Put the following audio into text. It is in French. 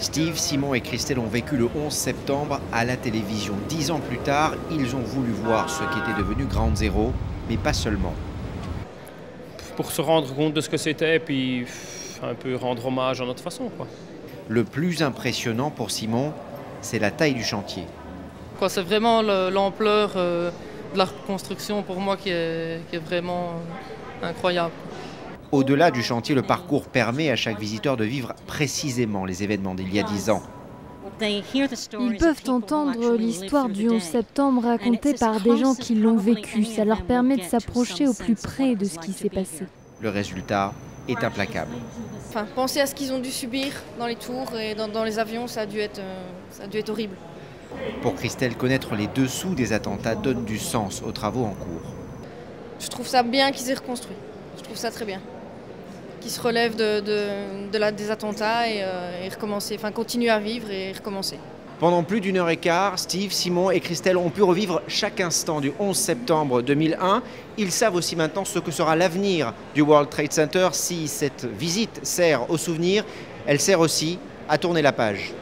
Steve, Simon et Christelle ont vécu le 11 septembre à la télévision. 10 ans plus tard, ils ont voulu voir ce qui était devenu Ground Zero, mais pas seulement. Pour se rendre compte de ce que c'était et puis un peu rendre hommage à notre façon, quoi. Le plus impressionnant pour Simon, c'est la taille du chantier. C'est vraiment l'ampleur de la reconstruction pour moi qui est vraiment incroyable. Au-delà du chantier, le parcours permet à chaque visiteur de vivre précisément les événements d'il y a 10 ans. Ils peuvent entendre l'histoire du 11 septembre racontée par des gens qui l'ont vécu. Ça leur permet de s'approcher au plus près de ce qui s'est passé. Le résultat est implacable. Enfin, penser à ce qu'ils ont dû subir dans les tours et dans les avions, ça a dû être horrible. Pour Christelle, connaître les dessous des attentats donne du sens aux travaux en cours. Je trouve ça bien qu'ils aient reconstruit. Je trouve ça très bien. Qu'ils se relèvent des attentats et recommencer, enfin continuer à vivre et recommencer. Pendant plus d'une heure et quart, Steve, Simon et Christelle ont pu revivre chaque instant du 11 septembre 2001. Ils savent aussi maintenant ce que sera l'avenir du World Trade Center. Si cette visite sert au souvenir, elle sert aussi à tourner la page.